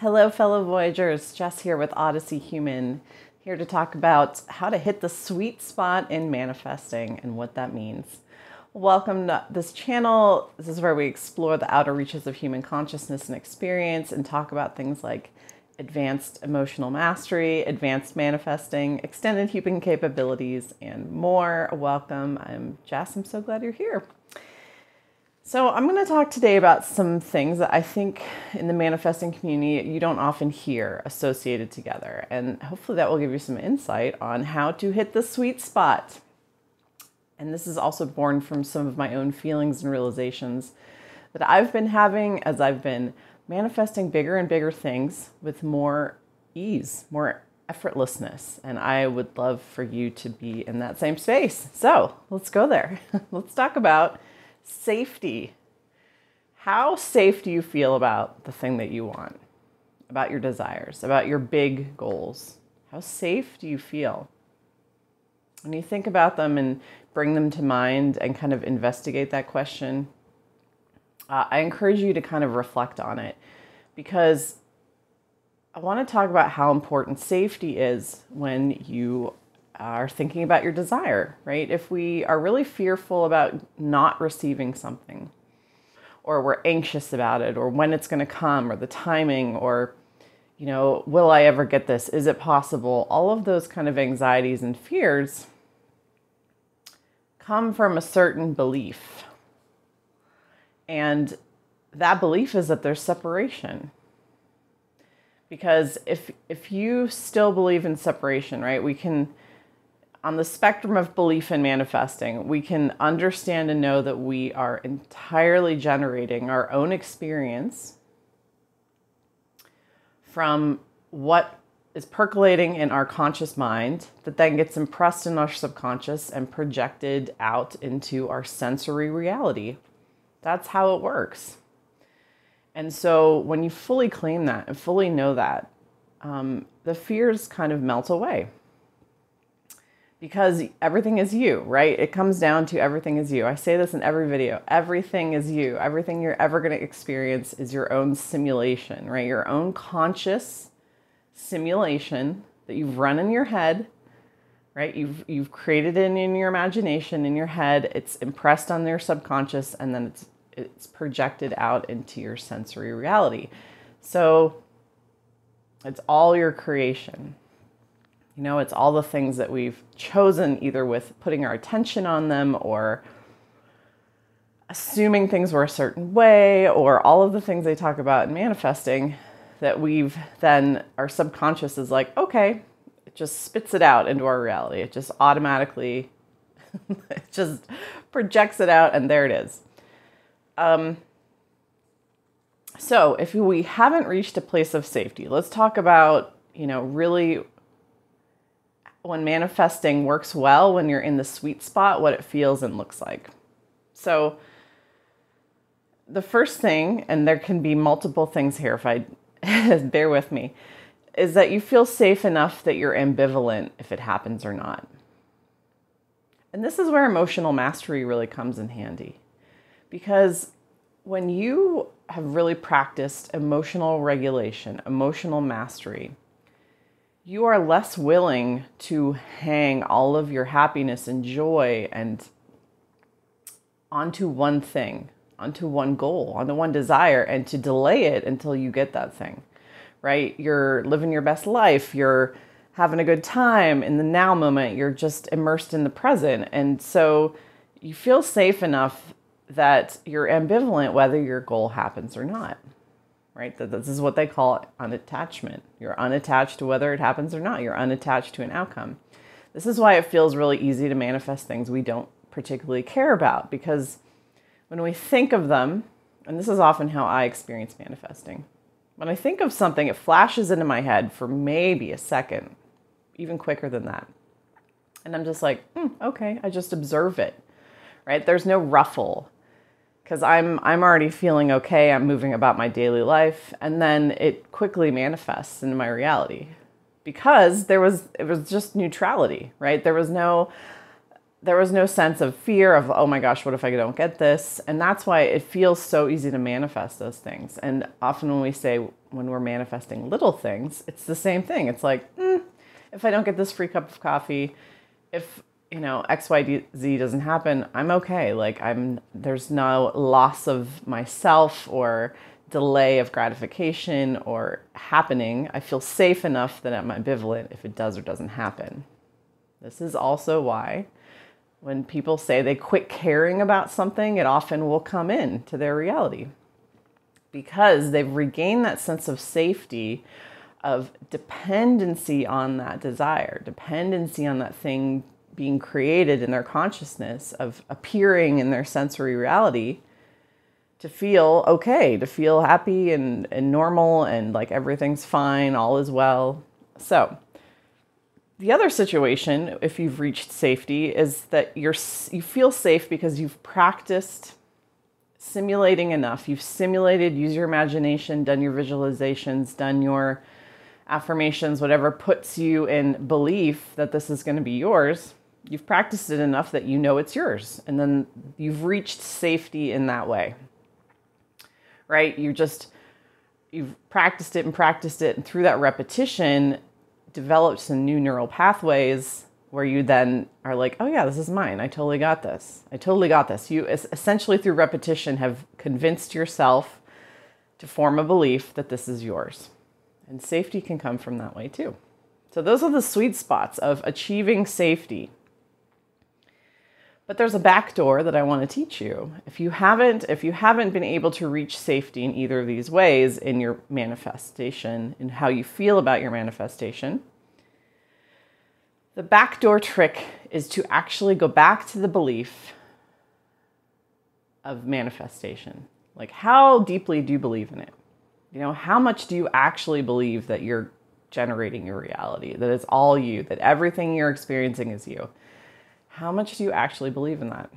Hello, fellow Voyagers. Jess here with Odyssey Human, here to talk about how to hit the sweet spot in manifesting and what that means. Welcome to this channel. This is where we explore the outer reaches of human consciousness and experience and talk about things like advanced emotional mastery, advanced manifesting, extended human capabilities, and more. Welcome. I'm Jess. I'm so glad you're here. So I'm going to talk today about some things that I think in the manifesting community you don't often hear associated together. And hopefully that will give you some insight on how to hit the sweet spot. And this is also born from some of my own feelings and realizations that I've been having as I've been manifesting bigger and bigger things with more ease, more effortlessness. And I would love for you to be in that same space. So let's go there. Let's talk about safety. How safe do you feel about the thing that you want, about your desires, about your big goals? How safe do you feel? When you think about them and bring them to mind and kind of investigate that question, I encourage you to kind of reflect on it, because I want to talk about how important safety is when you are thinking about your desire, right? If we are really fearful about not receiving something, or we're anxious about it, or when it's going to come, or the timing, or, will I ever get this? Is it possible? All of those kind of anxieties and fears come from a certain belief. And that belief is that there's separation. Because if you still believe in separation, right, we can, on the spectrum of belief in manifesting, we can understand and know that we are entirely generating our own experience from what is percolating in our conscious mind that then gets impressed in our subconscious and projected out into our sensory reality. That's how it works. And so when you fully claim that and fully know that, the fears kind of melt away. Because everything is you, right? It comes down to everything is you. I say this in every video. Everything is you. Everything you're ever going to experience is your own simulation, right? Your own conscious simulation that you've run in your head, right? You've created it in your imagination, in your head. It's impressed on your subconscious, and then it's projected out into your sensory reality. So it's all your creation. It's all the things that we've chosen, either with putting our attention on them or assuming things were a certain way, or all of the things they talk about in manifesting that our subconscious is like, okay, it just spits it out into our reality. It just automatically, it just projects it out, and there it is. So if we haven't reached a place of safety, let's talk about, really when manifesting works well, when you're in the sweet spot, what it feels and looks like. So the first thing, and there can be multiple things here if I bear with me, is that you feel safe enough that you're ambivalent if it happens or not. And this is where emotional mastery really comes in handy. Because when you have really practiced emotional regulation, emotional mastery, you are less willing to hang all of your happiness and joy and onto one thing, onto one goal, onto one desire, and to delay it until you get that thing, right? You're living your best life. You're having a good time in the now moment. You're just immersed in the present. And so you feel safe enough that you're ambivalent whether your goal happens or not. Right? This is what they call unattachment. You're unattached to whether it happens or not. You're unattached to an outcome. This is why it feels really easy to manifest things we don't particularly care about, because when we think of them, and this is often how I experience manifesting, when I think of something, it flashes into my head for maybe a second, even quicker than that. And I'm just like, okay, I just observe it, right? There's no ruffle. Because I'm already feeling okay, I'm moving about my daily life, and then it quickly manifests into my reality. Because it was just neutrality, right? There was no there was no sense of fear of, oh my gosh, what if I don't get this? And that's why it feels so easy to manifest those things. And often when we say, when we're manifesting little things, it's the same thing. It's like, if I don't get this free cup of coffee, if, XYZ doesn't happen, I'm okay. Like there's no loss of myself or delay of gratification or happening. I feel safe enough that I'm ambivalent if it does or doesn't happen. This is also why when people say they quit caring about something, it often will come into their reality because they've regained that sense of safety, of dependency on that desire, dependency on that thing being created in their consciousness, of appearing in their sensory reality, to feel okay, to feel happy and normal and like everything's fine, all is well. So the other situation, if you've reached safety, is that you feel safe because you've practiced simulating enough. You've simulated, use your imagination, done your visualizations, done your affirmations, whatever puts you in belief that this is going to be yours. You've practiced it enough that you know it's yours. And then you've reached safety in that way, right? You've practiced it. And through that repetition, developed some new neural pathways where you then are like, oh yeah, this is mine. I totally got this. You essentially through repetition have convinced yourself to form a belief that this is yours. And safety can come from that way too. So those are the sweet spots of achieving safety. But there's a back door that I want to teach you. If you haven't been able to reach safety in either of these ways in your manifestation and how you feel about your manifestation, the backdoor trick is to actually go back to the belief of manifestation. Like, how deeply do you believe in it? How much do you actually believe that you're generating your reality, that it's all you, that everything you're experiencing is you? How much do you actually believe in that?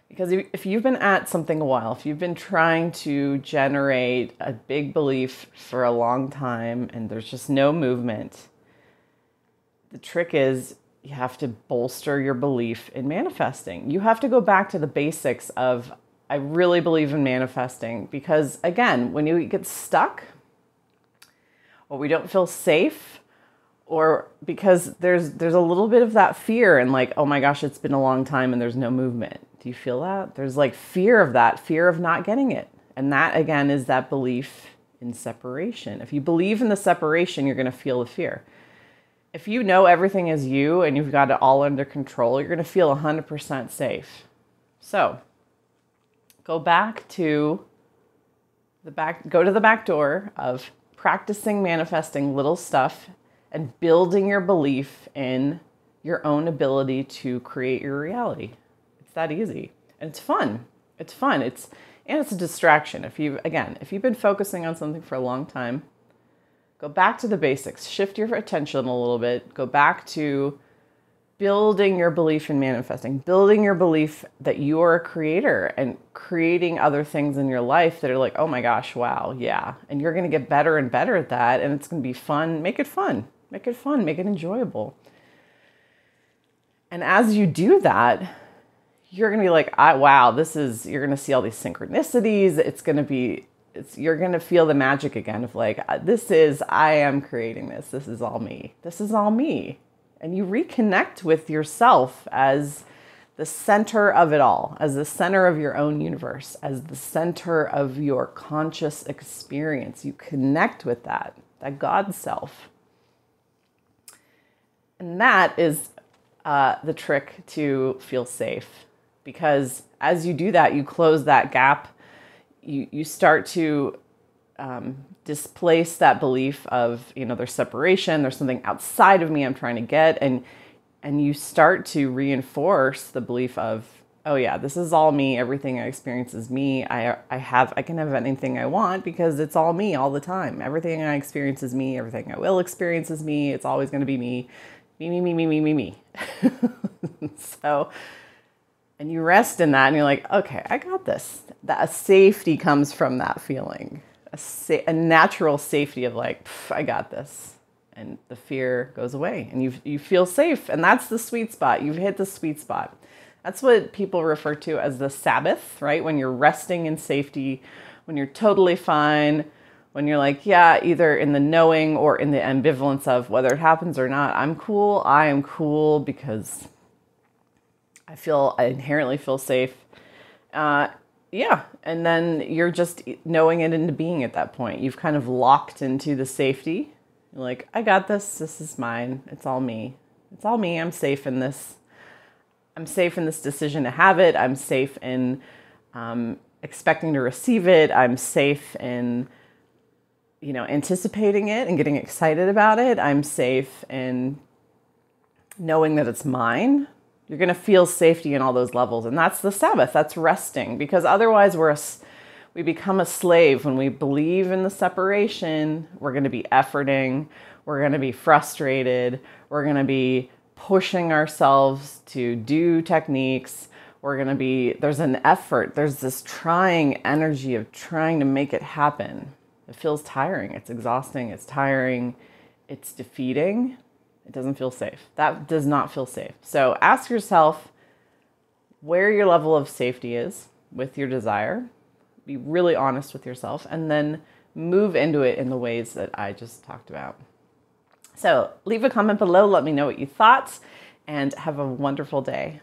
Because if you've been at something a while, if you've been trying to generate a big belief for a long time and there's just no movement, the trick is you have to bolster your belief in manifesting. You have to go back to the basics of, I really believe in manifesting. Because again, when you get stuck or we don't feel safe, or because there's a little bit of that fear and like, oh my gosh, it's been a long time and there's no movement. Do you feel that? There's like fear of that, fear of not getting it. And that again is that belief in separation. If you believe in the separation, you're going to feel the fear. If you know everything is you and you've got it all under control, you're going to feel 100% safe. So go to the back door of practicing manifesting little stuff and building your belief in your own ability to create your reality. It's that easy. And it's fun. And it's a distraction. If you've been focusing on something for a long time, go back to the basics, shift your attention a little bit, go back to building your belief in manifesting, building your belief that you're a creator and creating other things in your life that are like, oh my gosh, wow, yeah. And you're going to get better and better at that. And it's going to be fun. Make it fun. Make it enjoyable. And as you do that, you're going to be like, wow, you're going to see all these synchronicities. You're going to feel the magic again of like, I am creating this. This is all me. This is all me. And you reconnect with yourself as the center of it all, as the center of your own universe, as the center of your conscious experience. You connect with that God self. And that is the trick to feel safe. Because as you do that, you close that gap. You start to displace that belief of, there's separation, there's something outside of me I'm trying to get. And you start to reinforce the belief of, oh yeah, this is all me. Everything I experience is me. I can have anything I want because it's all me all the time. Everything I experience is me. Everything I will experience is me. It's always going to be me. Me. So, and you rest in that and you're like, okay, I got this. That safety comes from that feeling, a natural safety of like, I got this. and the fear goes away and you feel safe. And that's the sweet spot. You've hit the sweet spot. That's what people refer to as the Sabbath, right? When you're resting in safety, when you're totally fine, when you're like, yeah, either in the knowing or in the ambivalence of whether it happens or not, I'm cool. I am cool because I inherently feel safe. Yeah. And then you're just knowing it into being at that point. You've kind of locked into the safety. You're like, I got this. This is mine. It's all me. It's all me. I'm safe in this. I'm safe in this decision to have it. I'm safe in expecting to receive it. I'm safe in, anticipating it and getting excited about it. I'm safe in knowing that it's mine. You're going to feel safety in all those levels. And that's the Sabbath. That's resting. Because otherwise we become a slave. When we believe in the separation, we're going to be efforting. We're going to be frustrated. We're going to be pushing ourselves to do techniques. There's an effort. There's this trying energy of trying to make it happen. It feels tiring. It's exhausting. It's tiring. It's defeating. It doesn't feel safe. That does not feel safe. So ask yourself where your level of safety is with your desire. Be really honest with yourself and then move into it in the ways that I just talked about. So leave a comment below. Let me know what you thought and have a wonderful day.